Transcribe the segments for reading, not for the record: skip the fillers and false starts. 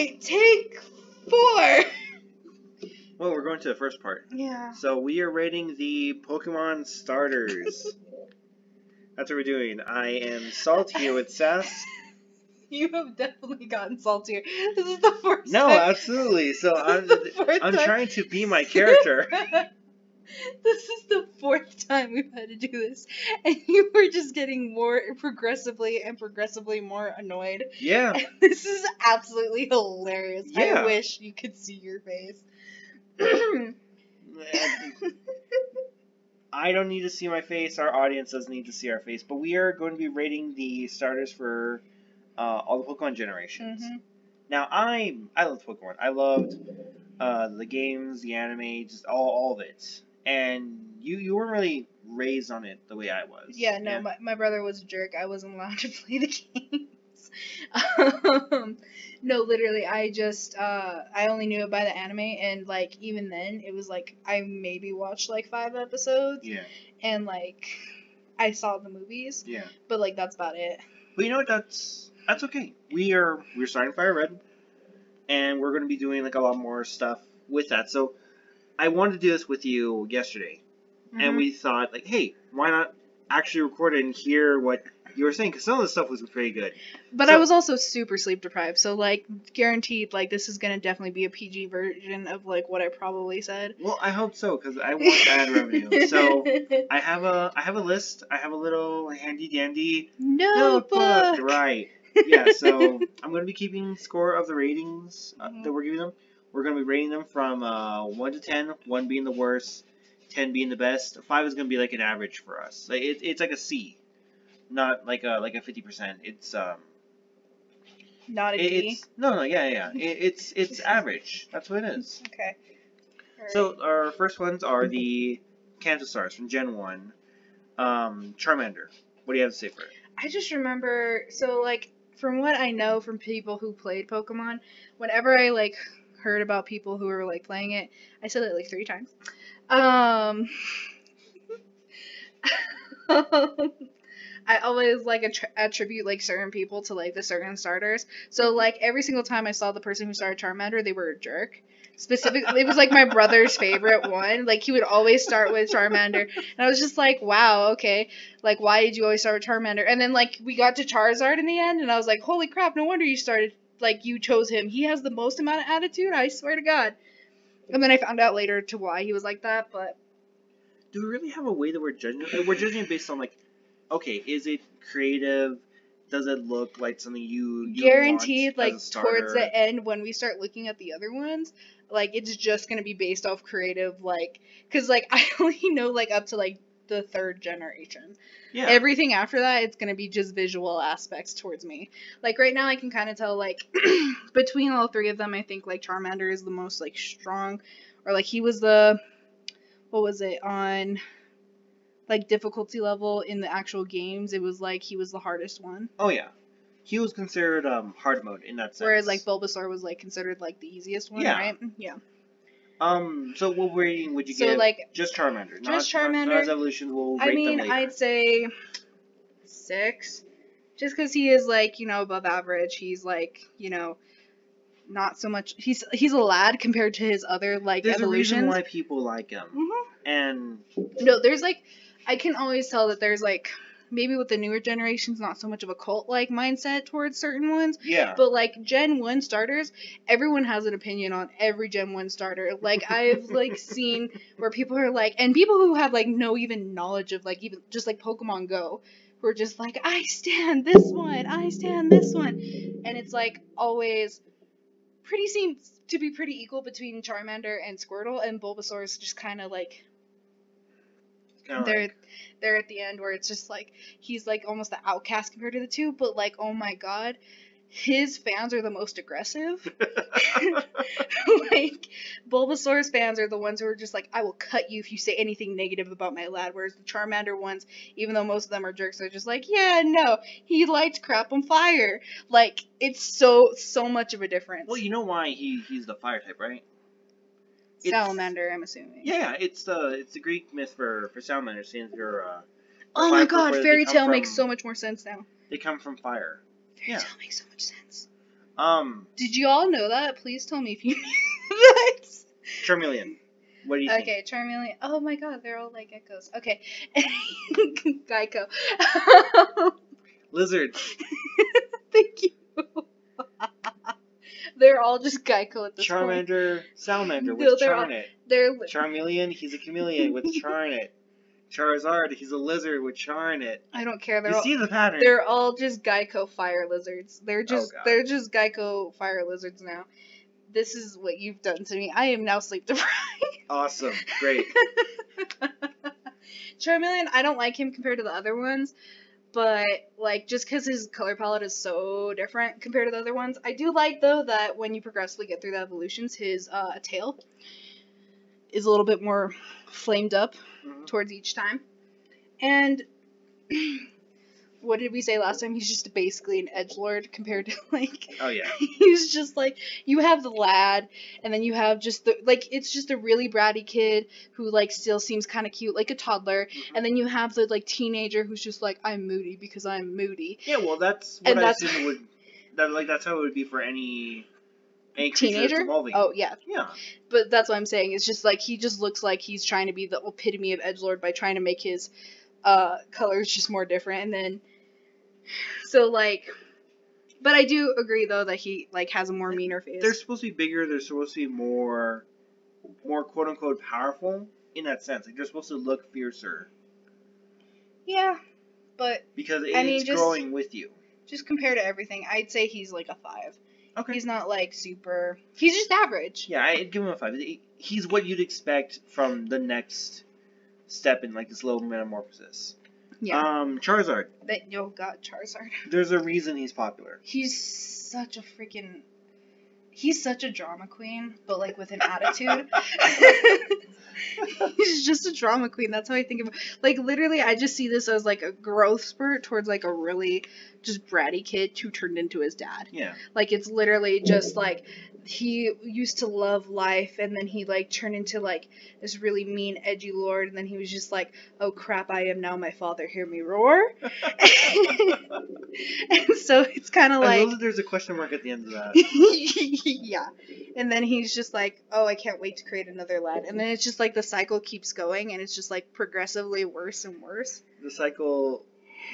Alright, take 4. Well, we're going to the first part. Yeah. So we are rating the Pokemon starters. That's what we're doing. I am Salt here with Sass. You have definitely gotten saltier. This is the first No, time. absolutely. So I'm time. trying to be my character. This is the 4th time we've had to do this, and you were just getting more progressively more annoyed. Yeah. And this is absolutely hilarious. Yeah. I wish you could see your face. I don't need to see my face. Our audience doesn't need to see our face. But we are going to be rating the starters for all the Pokemon generations. Mm-hmm. Now, I loved Pokemon. I loved the games, the anime, just all of it. And you weren't really raised on it the way I was. Yeah, no, yeah? My brother was a jerk. I wasn't allowed to play the games. No, literally, I only knew it by the anime, and, like, even then, it was, like, I maybe watched, like, 5 episodes. Yeah. And, like, I saw the movies. Yeah. But, like, that's about it. But you know what, that's okay. We're starting Fire Red, and we're going to be doing, like, a lot more stuff with that. So, I wanted to do this with you yesterday, and we thought, like, hey, why not actually record it and hear what you were saying, because some of the stuff was pretty good. But I was also super sleep deprived, so, like, guaranteed, like, this is gonna definitely be a PG version of, like, what I probably said. Well, I hope so, because I want ad revenue. So, I have a list. I have a little handy-dandy notebook. Right. Yeah, so I'm going to be keeping score of the ratings that we're giving them. We're going to be rating them from 1 to 10, 1 being the worst, 10 being the best. 5 is going to be like an average for us. Like, it's like a C, not like a 50%. It's not a D. It's average. That's what it is. Okay. Right. So our first ones are the Kanto stars from Gen 1. Charmander. What do you have to say for it? I just remember, so, like, from what I know from people who played Pokemon, whenever I, like, heard about people who were, like, playing it, I said it, like, 3 times. I always, like, attribute, like, certain people to, like, the certain starters. So, like, every single time I saw the person who started Charmander, they were a jerk. Specifically, it was, like, my brother's favorite one. Like, he would always start with Charmander. And I was just like, wow, okay. Like, why did you always start with Charmander? And then, like, we got to Charizard in the end, and I was like, holy crap, no wonder you started, like, you chose him. He has the most amount of attitude, I swear to God. And then I found out later to why he was like that, but... Do we really have a way that we're judging it? We're judging it based on, like, okay, is it creative? Does it look like something you guaranteed, want like, as a starter? towards the end, when we start looking at the other ones, like, it's just gonna be based off creative, like, because, like, I only know, like, up to, like, the 3rd generation. Yeah. Everything after that, it's gonna be just visual aspects towards me. Like, right now, I can kind of tell, like, between all 3 of them, I think, like, Charmander is the most, like, strong, or, like, he was the, what was it, on, like, difficulty level in the actual games, it was, like, he was the hardest one. Oh, yeah. He was considered hard mode in that sense. Whereas, like, Bulbasaur was, like, considered, like, the easiest one, right? Yeah. So what rating would you give? Like, just Charmander. Just Charmander. Not as evolution. We'll rate them later. I'd say 6. Just because he is, like, you know, above average. He's, like, you know, not so much. He's a lad compared to his other, like, there's evolutions. There's a reason why people like him. And no, there's, like, I can always tell that there's, like, maybe with the newer generations, not so much of a cult-like mindset towards certain ones. Yeah. But, like, Gen 1 starters, everyone has an opinion on every Gen 1 starter. Like, I've, like, seen where people are, like, and people who have, like, no even knowledge of, like, even just, like, Pokemon Go, who are just, like, I stand this one, I stand this one. And it's, like, always seems to be pretty equal between Charmander and Squirtle, and Bulbasaur is just kind of, like, they're at the end where it's just like he's like almost the outcast compared to the 2, but like, oh my god, his fans are the most aggressive. Like, Bulbasaur's fans are the ones who are just like, I will cut you if you say anything negative about my lad, whereas the Charmander ones, even though most of them are jerks, they're just like, yeah, no, he lights crap on fire. Like, it's so much of a difference. Well, you know why he's the fire type, right? Salamander, I'm assuming. Yeah, it's the Greek myth for salamander, since they're oh my god, Fairy Tale makes so much more sense now. They come from fire. Fairy Tale makes so much sense. Did you all know that? Please tell me if you knew that. Charmeleon. What do you think? Okay, Charmeleon. Oh my god, they're all like geckos. Okay. Geico. Lizards. Thank you. They're all just Geico at this Charmander, point. Salamander with No, they're Charnet. Charmeleon, he's a chameleon with Charnet. Charizard, he's a lizard with Charnet. I don't care. You see the pattern. They're all just Geico fire lizards. They're just Geico fire lizards now. This is what you've done to me. I am now sleep deprived. Awesome. Great. Charmeleon, I don't like him compared to the other ones. But, like, just because his color palette is so different compared to the other ones. I do like, though, that when you progressively get through the evolutions, his tail is a little bit more flamed up towards each time. And what did we say last time? He's just basically an edgelord compared to, like... Oh, yeah. He's just, like, you have the lad, and then you have just the... Like, it's just a really bratty kid who, like, still seems kind of cute, like a toddler. And then you have the, like, teenager who's just like, I'm moody because I'm moody. Yeah, well, that's what I assume it would... that's how it would be for any teenager? Evolving. Oh, yeah. Yeah. But that's what I'm saying. It's just, like, he just looks like he's trying to be the epitome of edgelord by trying to make his colors just more different. And then... So, like... But I do agree, though, that he, like, has a more meaner face. They're supposed to be bigger. They're supposed to be more quote-unquote powerful in that sense. Like, they're supposed to look fiercer. Yeah, but... Because it's growing with you. Just compared to everything, I'd say he's, like, a 5. Okay. He's not, like, super... He's just average. Yeah, I'd give him a 5. He's what you'd expect from the next step in, like, this little metamorphosis. Yeah. Charizard. Oh god, Charizard. There's a reason he's popular. He's such a freaking... He's such a drama queen, but, like, with an attitude. He's just a drama queen. That's how I think of him. Like, literally, I just see this as, like, a growth spurt towards, like, a really just bratty kid who turned into his dad. Yeah. Like, it's literally just, like, he used to love life, and then he, like, turned into, like, this really mean, edgy lord, and then he was just like, oh, crap, I am now my father, hear me roar. And so it's kind of like... I love that there's a question mark at the end of that. Yeah. And then he's just like, oh, I can't wait to create another lad. And then it's just like the cycle keeps going, and it's just like progressively worse and worse. The cycle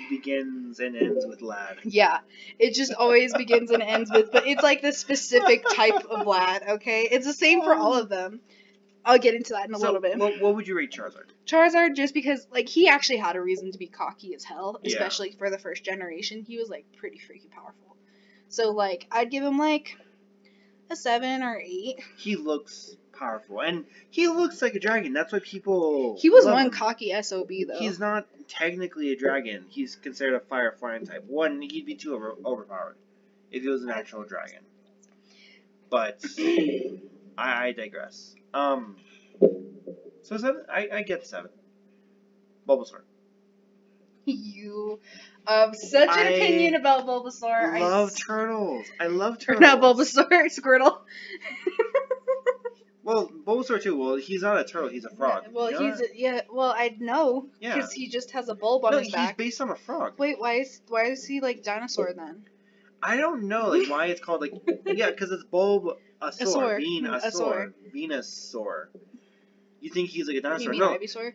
begins and ends with lad. Yeah. It just always begins and ends with, but it's like this specific type of lad, okay? It's the same for all of them. I'll get into that in a little bit. What would you rate Charizard? Charizard, just because, like, he actually had a reason to be cocky as hell, especially for the first generation. He was, like, pretty freaking powerful. So, like, I'd give him, like, a 7 or 8. He looks powerful, and he looks like a dragon. That's why people He was love one him. cocky SOB, though. He's not technically a dragon. He's considered a fire flying type. One, he'd be too overpowered if he was an actual dragon. But I digress. So 7. I get 7. Bulbasaur. You have such an opinion about Bulbasaur. I love turtles. I love turtles. Not Bulbasaur, Squirtle. Well, Bulbasaur too. Well, he's not a turtle. He's a frog. Well, I know. Yeah. Because he just has a bulb on his back. He's based on a frog. Wait, why is he like dinosaur then? I don't know, like, why it's called, like, yeah, because it's Bulbasaur. Venusaur. You think he's like a dinosaur? You mean Ivysaur?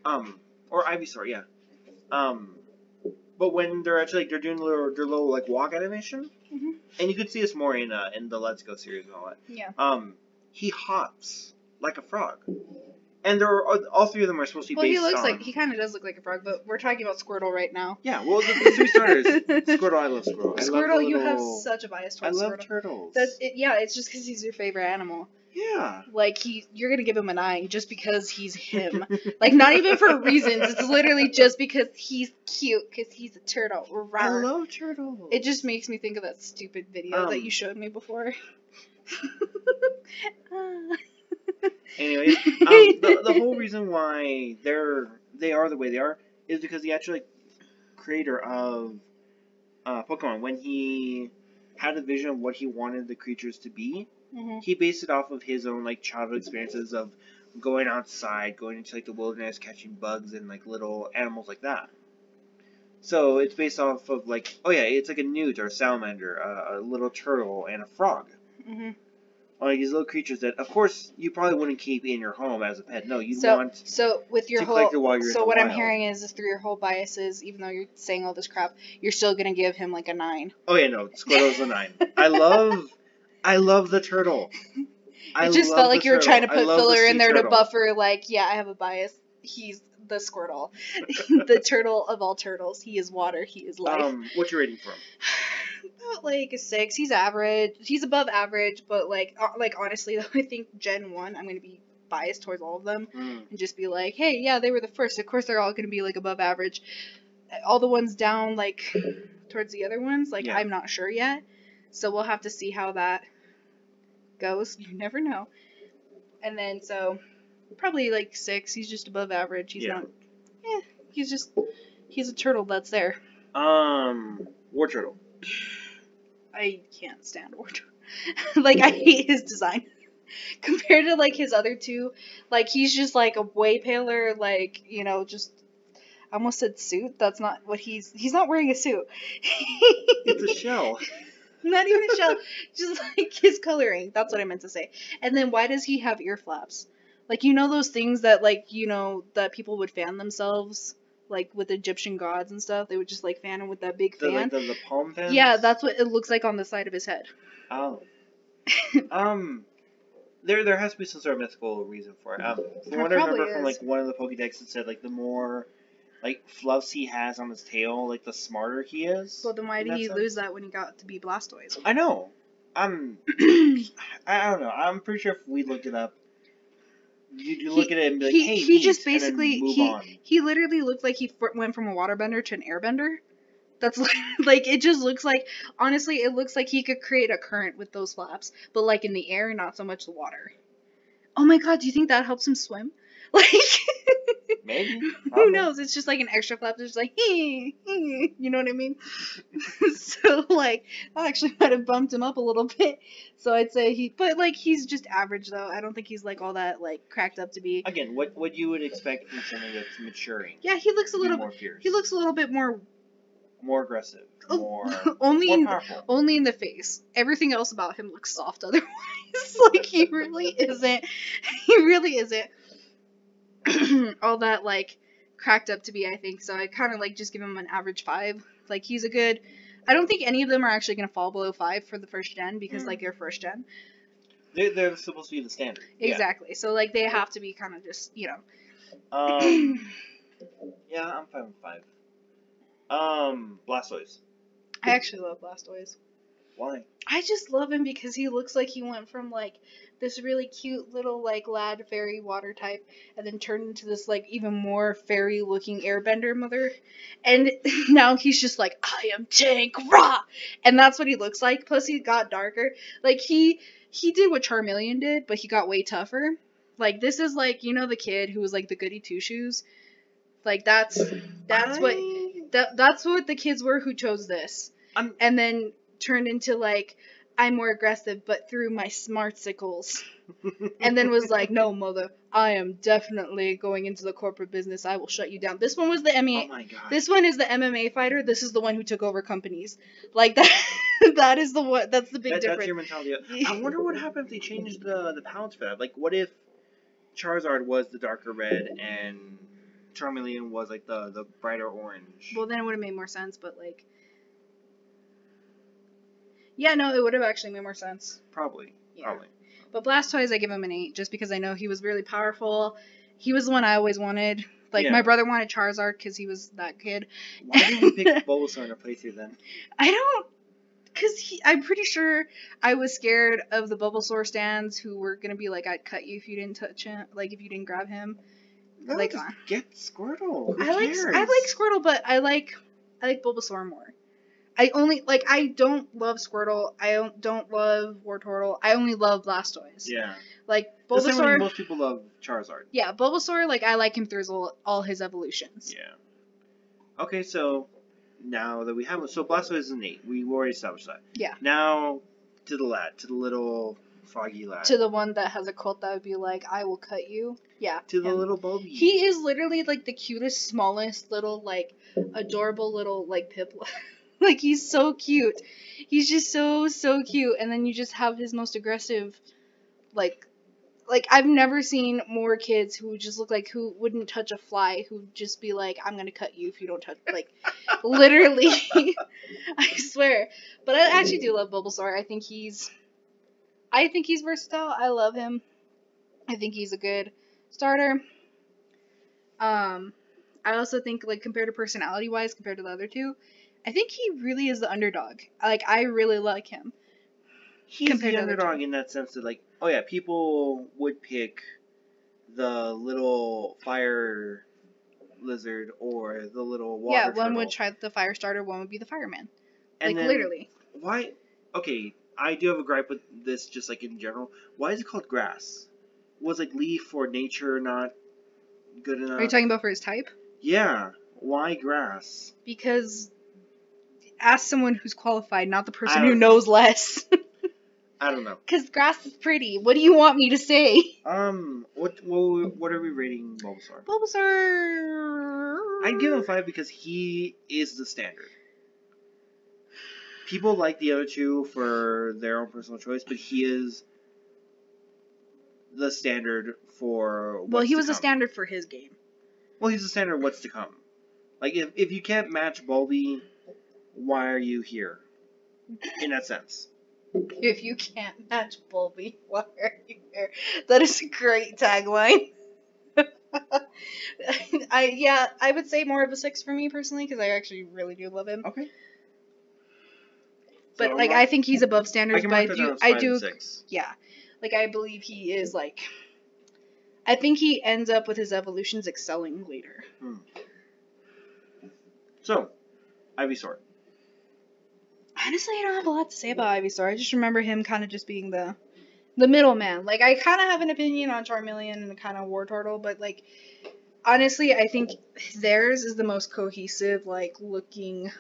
Or Ivysaur, yeah. But when they're actually, like, they're doing their little, like, walk animation, and you could see this more in the Let's Go series and all that. Yeah. He hops like a frog. And all 3 of them are supposed to be based on... he kind of does look like a frog, but we're talking about Squirtle right now. Yeah, well, the 3 starters. Squirtle, I love Squirtle. Squirtle, you have such a bias towards Squirtle. I love turtles. It's just because he's your favorite animal. Yeah. Like, you're gonna give him a 9 just because he's him. Like, not even for reasons. It's literally just because he's cute, because he's a turtle. Rawr. I love turtles. It just makes me think of that stupid video that you showed me before. Anyways, the whole reason why they are the way they are is because the actual creator of Pokemon, when he had a vision of what he wanted the creatures to be, he based it off of his own like childhood experiences of going outside, going into like the wilderness, catching bugs and like little animals like that. So it's based off of like, oh yeah, it's like a newt or a salamander, a little turtle, and a frog. Mm-hmm. Like these little creatures that, of course, you probably wouldn't keep in your home as a pet. No, you'd So want with your to whole collect it while you're in so the what wild. I'm hearing is through your whole biases, even though you're saying all this crap, you're still gonna give him like a 9. Oh yeah, no, Squirtle's a 9. I love the turtle. It just felt like you were trying to put filler in there to turtle. buffer, like, yeah, I have a bias. He's the Squirtle. The turtle of all turtles. He is water. He is life. What's your rating for him? About like a 6. He's average. He's above average, but like honestly, though, I think Gen 1, I'm going to be biased towards all of them and just be like, hey, yeah, they were the first. Of course, they're all going to be like above average. All the ones down, like, towards the other ones, like, I'm not sure yet. So we'll have to see how that goes. You never know. And then so probably like 6. He's just above average. He's not. He's a turtle that's there. War turtle. I can't stand war turtle. Like, I hate his design compared to like his other two. Like, he's just like a way paler, like, you know, just. I almost said suit. That's not what he's not wearing a suit. It's a shell. Not even a shell. Just like his coloring. That's what I meant to say. And then why does he have ear flaps? Like, you know those things that, like, you know, that people would fan themselves? Like, with Egyptian gods and stuff? They would just, like, fan him with that big fan? Like the palm fans? Yeah, that's what it looks like on the side of his head. Oh. There has to be some sort of mythical reason for it. From what I remember from, like, one of the Pokédex, it said, like, the more, like, fluffs he has on his tail, like, the smarter he is. Well, then why did he lose that when he got to be Blastoise? I know. I don't know. I'm pretty sure if we looked it up, you look at it and be like, hey, he just basically, on. He literally looked like he went from a waterbender to an airbender. That's like, it just looks like, honestly, it looks like he could create a current with those flaps, but like in the air, not so much the water. Oh my god, do you think that helps him swim? Like, maybe. Who knows? It's just like an extra flap that's just like, you know what I mean? So, like, that actually might have bumped him up a little bit. So I'd say but like, he's just average though. I don't think he's like all that, like, cracked up to be. Again, what you would expect from something that's maturing. Yeah, he looks a little more fierce. He looks a little bit more aggressive, more powerful. Only in the face. Everything else about him looks soft otherwise. Like, he really isn't. He really isn't all that, like, cracked up to be, I think. So I kind of, like, just give him an average 5. Like, he's a good. I don't think any of them are actually going to fall below 5 for the first gen because, like, they're first gen. They're supposed to be the standard. Exactly. Yeah. So, like, they have to be kind of just, you know. Yeah, I'm fine with 5. Blastoise. I actually love Blastoise. Why? I just love him because he looks like he went from, like, this really cute little, like, lad fairy water type and then turned into this, like, even more fairy looking airbender mother. And now he's just like, I am Tank Rah! And that's what he looks like. Plus he got darker. Like, he did what Charmeleon did, but he got way tougher. Like, this is like, you know, the kid who was like the goody two shoes? Like, that's what the kids were who chose this. And then turned into, like, I'm more aggressive, but through my smartsicles. And then was like, no, mother, I am definitely going into the corporate business. I will shut you down. This one was the MMA. Oh my god. This one is the MMA fighter. This is the one who took over companies. Like, that. That is the one. That's the big difference. That's your mentality. I wonder what happened if they changed the palettes for that. Like, what if Charizard was the darker red and Charmeleon was, like, the brighter orange? Well, then it would have made more sense, but, like... Yeah, no, it would have actually made more sense. Probably. But Blastoise, I give him an 8, just because I know he was really powerful. He was the one I always wanted. Like, my brother wanted Charizard because he was that kid. Why did we pick Bulbasaur in our playthrough then? I don't... Because I'm pretty sure I was scared of the Bulbasaur stands who were going to be like, I'd cut you if you didn't touch him. Like, if you didn't grab him. No, like, just get Squirtle. I like Squirtle, but I like Bulbasaur more. I don't love Squirtle. I don't love Wartortle. I only love Blastoise. Yeah. Like, Bulbasaur... The same way most people love Charizard. Yeah, Bulbasaur, like, I like him through all his evolutions. Yeah. Okay, so, now that we have... So, Blastoise is an 8. We already established that. Yeah. Now, to the little Froggy lad. To the one that has a quote that would be like, I will cut you. Yeah. To the little Bulby. He is literally like the cutest, smallest little, like, adorable little, like, Piplup. Like, he's so cute. He's just so cute. And then you just have his most aggressive, like, I've never seen more kids who just look like who wouldn't touch a fly, who'd just be like, I'm gonna cut you if you don't touch, like, literally. I swear. But I actually do love Bulbasaur. I think he's versatile. I love him. I think he's a good starter. I also think, like, compared to personality-wise, compared to the other two, I think he really is the underdog. Like, I really like him. He's the underdog in that sense that, like, oh yeah, people would pick the little fire lizard or the little water turtle. Yeah, one would try the fire starter, one would be the fireman. And like, literally. Why? Okay, I do have a gripe with this, just like in general. Why is it called grass? Was like leaf or nature not good enough? Are you talking about for his type? Yeah. Why grass? Because ask someone who's qualified, not the person who knows less. I don't know. Because grass is pretty. What do you want me to say? What are we rating Bulbasaur? Bulbasaur. I'd give him 5 because he is the standard. People like the other two for their own personal choice, but he is the standard for what's Well, he was the the standard for his game. Well, he's the standard of what's to come. Like, if you can't match Bulby, why are you here? In that sense. If you can't match Bulby, why are you here? That is a great tagline. I would say more of a 6 for me personally, because I actually really do love him. Okay. But, so like, I think he's above standards, but I do, 6. Yeah. Like, I believe he is, like, I think he ends up with his evolutions excelling later. So, Ivysaur. Honestly, I don't have a lot to say about Ivysaur. I just remember him kind of just being the middleman. Like, I kind of have an opinion on Charmeleon and kind of Wartortle, but, like, honestly, I think theirs is the most cohesive, like, looking.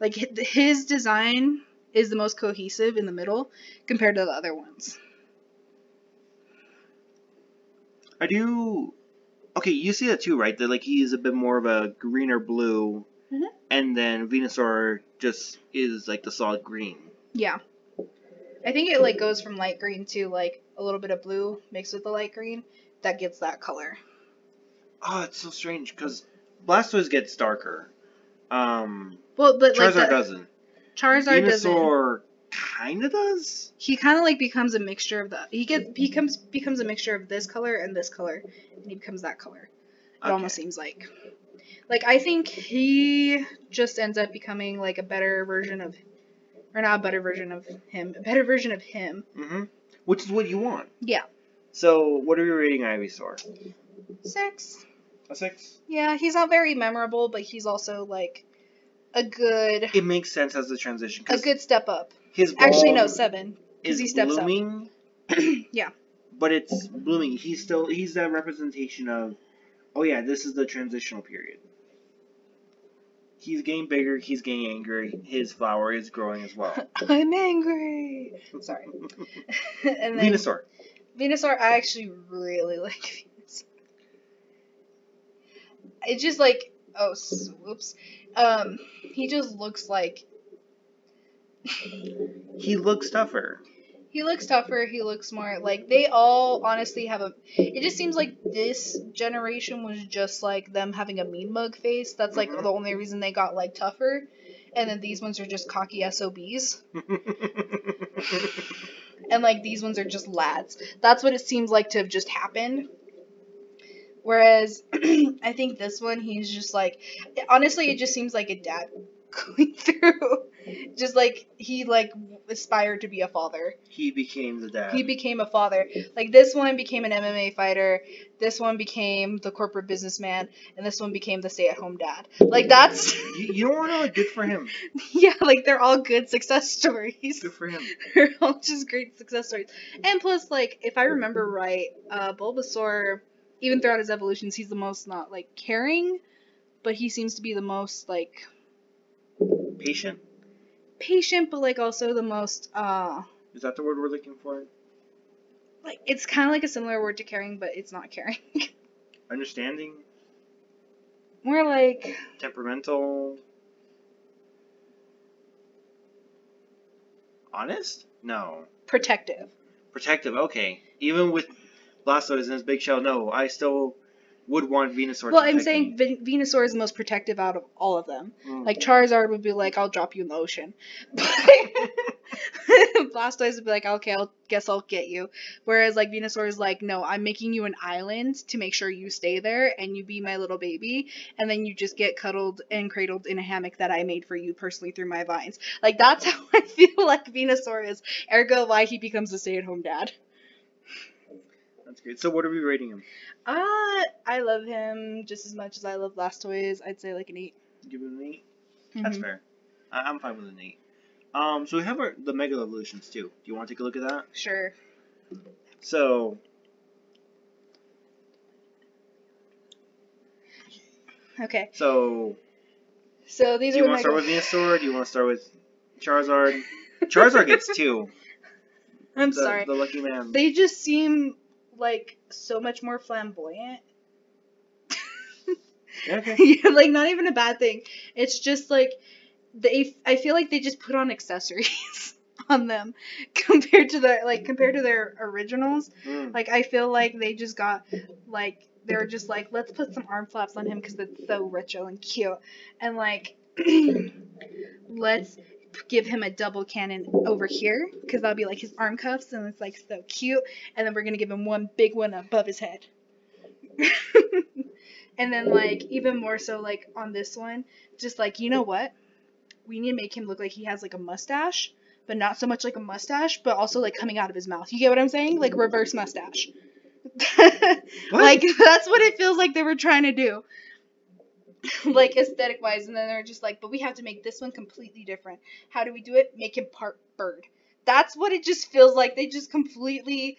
Like, his design is the most cohesive in the middle compared to the other ones. I do. Okay, you see that too, right? That, like, he's a bit more of a green or blue, and then Venusaur just is, like, the solid green. Yeah. I think it, like, goes from light green to, like, a little bit of blue mixed with the light green. That gets that color. Oh, it's so strange, because Blastoise gets darker. Well, but Charizard like doesn't. Charizard Venusaur kinda does. He kind of like becomes a mixture of the. He becomes a mixture of this color and this color, and he becomes that color. It almost seems like. Like, I think he just ends up becoming like a better version of, or not a better version of him, a better version of him. Which is what you want. Yeah. So, what are we rating Ivysaur? 6. A 6? Yeah, he's not very memorable, but he's also like a good. It makes sense as a transition. A good step up. His actually no 7 because he steps blooming, up. Yeah. But it's blooming. He's that representation of, oh yeah, this is the transitional period. He's getting bigger. He's getting angry. His flower is growing as well. I'm angry. Sorry. And then Venusaur. Venusaur, I actually really like Venusaur. It's just like, whoops. He just looks like. He looks tougher. He looks tougher. He looks more like they all honestly have a. It just seems like this generation was just like them having a mean mug face. That's like the only reason they got like tougher, and then these ones are just cocky SOBs. And like these ones are just lads. That's what it seems like to have just happened. Whereas I think this one, he's just like, honestly, it just seems like a dad going through. Just like he like aspired to be a father. He became the dad. He became a father. Like this one became an MMA fighter. This one became the corporate businessman, and this one became the stay-at-home dad. Like that's. You don't want to like good for him. Yeah, like they're all good success stories. Good for him. They're all just great success stories. And plus, like if I remember right, Bulbasaur, even throughout his evolutions, he's the most not like caring, but he seems to be the most like. Patient, but like also the most Is that the word we're looking for? Like, it's kind of like a similar word to caring, but it's not caring. Understanding? More like... Temperamental? Honest? No. Protective. Protective, okay. Even with Blastoise and his big shell, no, I still would want Venusaur Well, to I'm protect saying me. Venusaur is the most protective out of all of them. Mm. Like, Charizard would be like, I'll drop you in the ocean. Blastoise would be like, okay, guess I'll get you. Whereas, like, Venusaur is like, no, I'm making you an island to make sure you stay there and you be my little baby. And then you just get cuddled and cradled in a hammock that I made for you personally through my vines. Like, that's how I feel like Venusaur is. Ergo, why he becomes a stay-at-home dad. That's great. So what are we rating him? I love him just as much as I love Blastoise. I'd say like an 8. Give him an 8? Mm-hmm. That's fair. I'm fine with an 8. So we have the Mega Evolutions too. Do you want to take a look at that? Sure. So... Okay. So these are. Do you want to start with Venusaur? Do you want to start with Charizard? Charizard gets 2. I'm sorry. The lucky man. They just seem like so much more flamboyant. Okay. Yeah, like not even a bad thing. It's just like I feel like they just put on accessories on them compared to their originals. Mm. Like I feel like they just got like they're just like, let's put some arm flaps on him because it's so retro and cute, and like let's give him a double cannon over here because that'll be like his arm cuffs and it's like so cute, and then we're gonna give him one big one above his head. And then like even more so like on this one, just like, you know what, we need to make him look like he has like a mustache, but not so much like a mustache, but also like coming out of his mouth. You get what I'm saying? Like reverse mustache. Like that's what it feels like they were trying to do. Like aesthetic wise, and then they're just like, but we have to make this one completely different. How do we do it? Make him part bird. That's what it just feels like. They just completely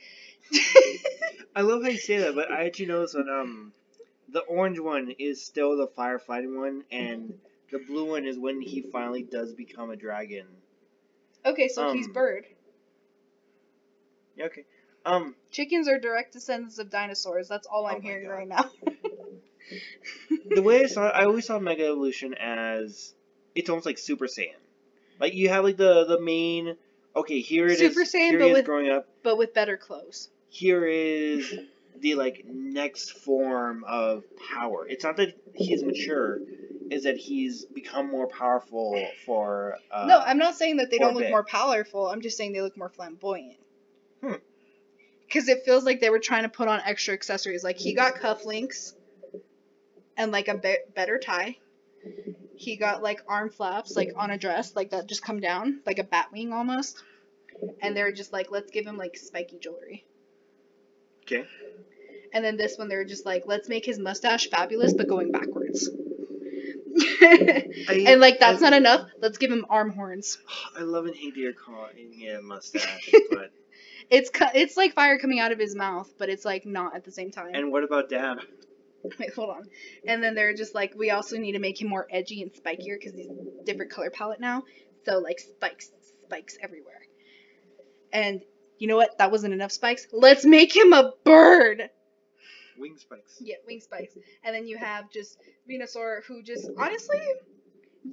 I love how you say that, but I actually noticed when the orange one is still the firefighting one, and the blue one is when he finally does become a dragon. Okay, so he's bird. Yeah, okay. Chickens are direct descendants of dinosaurs. That's all I'm hearing right now. The way I always saw Mega Evolution as it's almost like Super Saiyan. Like you have like the main. Okay, here it Super is. Saiyan, Here he is growing up. but with better clothes. Here is the like next form of power. It's not that he's mature, is that he's become more powerful for no, I'm not saying that they don't look bit. more powerful. I'm just saying they look more flamboyant. Because it feels like they were trying to put on extra accessories. Like he got cufflinks and like a better tie. He got like arm flaps like on a dress like that just come down like a bat wing almost. And they're just like, let's give him like spiky jewelry. Okay. And then this one, they were just like, let's make his mustache fabulous, but going backwards. And like, that's not enough. Let's give him arm horns. I love and hate your calling it a mustache, but it's like fire coming out of his mouth, but it's like not at the same time. And what about Dad? Wait, hold on. And then they're just like, we also need to make him more edgy and spikier because he's a different color palette now. So like spikes everywhere. And you know what? That wasn't enough spikes. Let's make him a bird. Wing spikes. Yeah, wing spikes. And then you have just Venusaur, who just honestly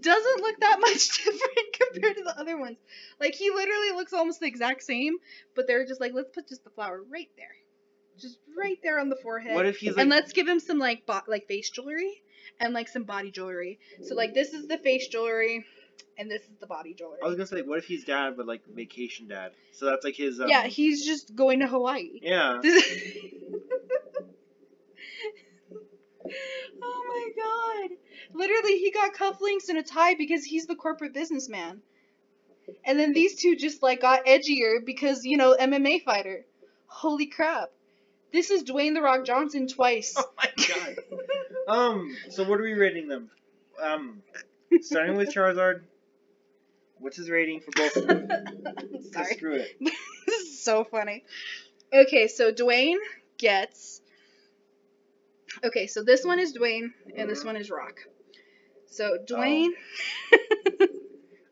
doesn't look that much different compared to the other ones. Like he literally looks almost the exact same, but they're just like, let's put just the flower right there, just right there on the forehead. What if he's like, and let's give him some like face jewelry and like some body jewelry. So like this is the face jewelry. And this is the body jewelry. I was gonna say, what if he's Dad, but like vacation Dad? So that's like his. Yeah, he's just going to Hawaii. Yeah. Oh my god! Literally, he got cufflinks and a tie because he's the corporate businessman. And then these two just like got edgier because MMA fighter. Holy crap! This is Dwayne the Rock Johnson twice. Oh my god. So what are we rating them? Starting with Charizard. What's his rating for both of them? Sorry. Screw it. This is so funny. Okay, so Dwayne gets... Okay, so this one is Dwayne, and this one is Rock. So Dwayne...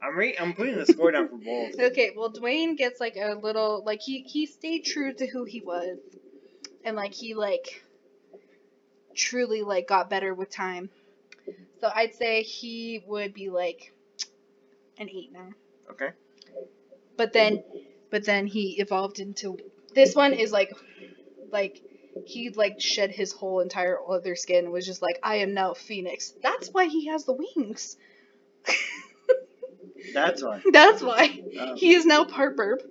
I'm putting the score down for both. Okay, well, Dwayne gets like a little like he stayed true to who he was, and like he like truly like got better with time. So I'd say he would be like an 8 now. Okay. But then he evolved into this one is like he like shed his whole entire other skin and was just like, I am now Phoenix. That's why he has the wings. That's why. That's why. He is now part burp.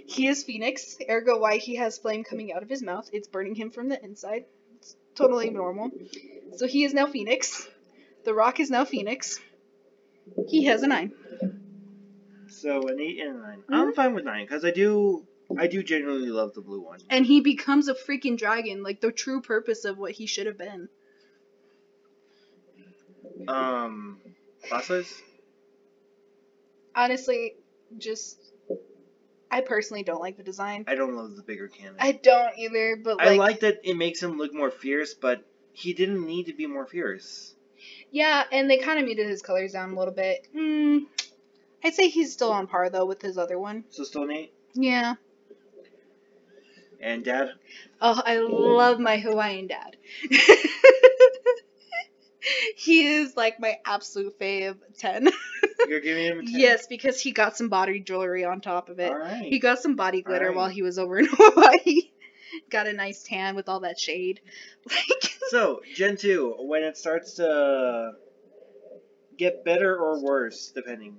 He is Phoenix, ergo why he has flame coming out of his mouth. It's burning him from the inside. It's totally normal. So he is now Phoenix. The Rock is now Phoenix. He has a 9. So an 8 and a 9. I'm fine with 9 because I do genuinely love the blue one. And he becomes a freaking dragon, like the true purpose of what he should have been. Class size? Honestly, I personally don't like the design. I don't love the bigger cannon. I don't either, but I like that it makes him look more fierce, but he didn't need to be more fierce. Yeah, and they kind of muted his colors down a little bit. I'd say he's still on par, though, with his other one. So still an 8? Yeah. And Dad? Oh, I love my Hawaiian dad. He is like my absolute fave 10. You're giving him a 10? Yes, because he got some body jewelry on top of it. Alright. He got some body glitter while he was over in Hawaii. Got a nice tan with all that shade. So, Gen 2, when it starts to get better or worse, depending.